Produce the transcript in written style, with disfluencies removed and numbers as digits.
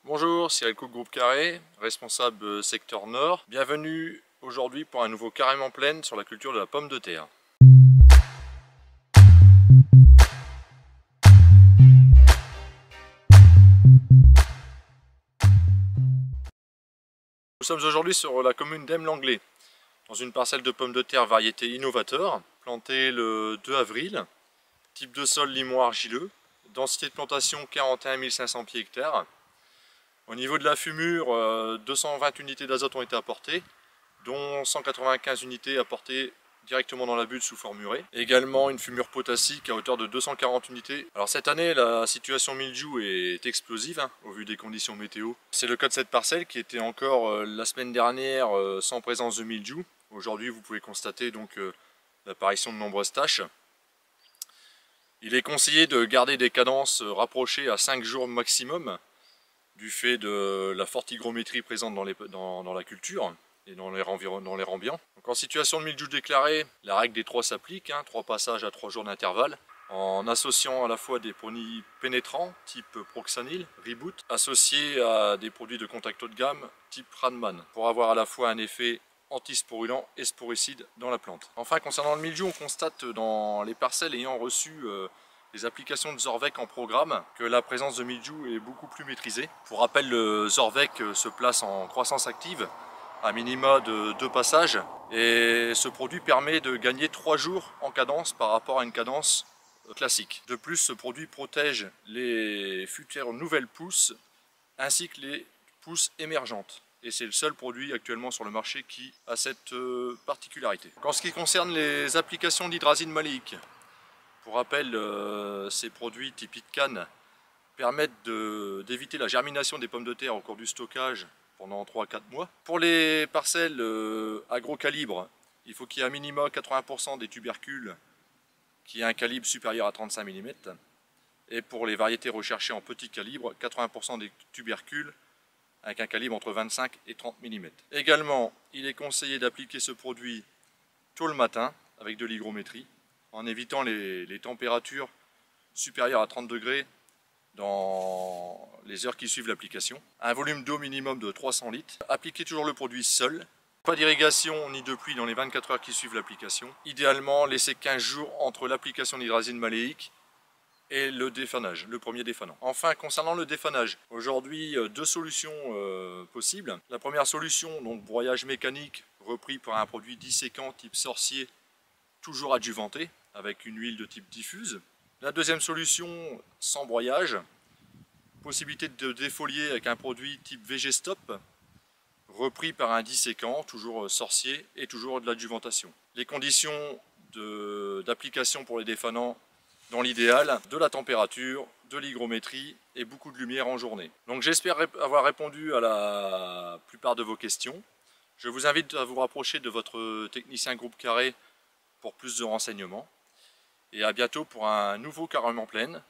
Bonjour, Cyril Cook, Groupe Carré, responsable secteur Nord. Bienvenue aujourd'hui pour un nouveau Carrément Plaine sur la culture de la pomme de terre. Nous sommes aujourd'hui sur la commune d'Aime-Langlais, dans une parcelle de pommes de terre variété Innovateur, plantée le 2 avril, type de sol limois argileux, densité de plantation 41 500 pieds hectares. Au niveau de la fumure, 220 unités d'azote ont été apportées, dont 195 unités apportées directement dans la butte sous forme murée. Également une fumure potassique à hauteur de 240 unités. Alors cette année, la situation mildiou est explosive au vu des conditions météo. C'est le cas de cette parcelle qui était encore la semaine dernière sans présence de mildiou. Aujourd'hui, vous pouvez constater donc l'apparition de nombreuses taches. Il est conseillé de garder des cadences rapprochées à 5 jours maximum du fait de la forte hygrométrie présente dans la culture et dans l'air ambiant. Donc en situation de mildiou déclaré, la règle des 3 s'applique, 3 passages à 3 jours d'intervalle, en associant à la fois des produits pénétrants type Proxanil, Reboot, associés à des produits de contact haut de gamme type Radman, pour avoir à la fois un effet antisporulant et sporicide dans la plante. Enfin, concernant le mildiou, on constate dans les parcelles ayant reçu les applications de Zorvec en programme que la présence de mildiou est beaucoup plus maîtrisée. Pour rappel, le Zorvec se place en croissance active à minima de 2 passages et ce produit permet de gagner 3 jours en cadence par rapport à une cadence classique. De plus, ce produit protège les futures nouvelles pousses ainsi que les pousses émergentes. Et c'est le seul produit actuellement sur le marché qui a cette particularité. En ce qui concerne les applications d'hydrazine maléique, pour rappel, ces produits type canne permettent d'éviter la germination des pommes de terre au cours du stockage pendant 3-4 mois. Pour les parcelles à gros calibre, il faut qu'il y ait un minimum 80% des tubercules qui aient un calibre supérieur à 35 mm. Et pour les variétés recherchées en petit calibre, 80% des tubercules avec un calibre entre 25 et 30 mm. Également, il est conseillé d'appliquer ce produit tôt le matin avec de l'hygrométrie, en évitant les températures supérieures à 30 degrés dans les heures qui suivent l'application. Un volume d'eau minimum de 300 litres. Appliquez toujours le produit seul. Pas d'irrigation ni de pluie dans les 24 heures qui suivent l'application. Idéalement, laissez 15 jours entre l'application d'hydrazine maléique et le défanage, le premier défanant. Enfin, concernant le défanage, aujourd'hui 2 solutions possibles. La première solution, donc broyage mécanique repris par un produit disséquant type sorcier, toujours adjuvanté, avec une huile de type diffuse. La deuxième solution, sans broyage, possibilité de défolier avec un produit type VG-Stop, repris par un disséquant, toujours sorcier, et toujours de l'adjuvantation. Les conditions d'application pour les défanants, dans l'idéal, de la température, de l'hygrométrie et beaucoup de lumière en journée. Donc j'espère avoir répondu à la plupart de vos questions. Je vous invite à vous rapprocher de votre technicien Groupe Carré pour plus de renseignements. Et à bientôt pour un nouveau Carrément Plaine.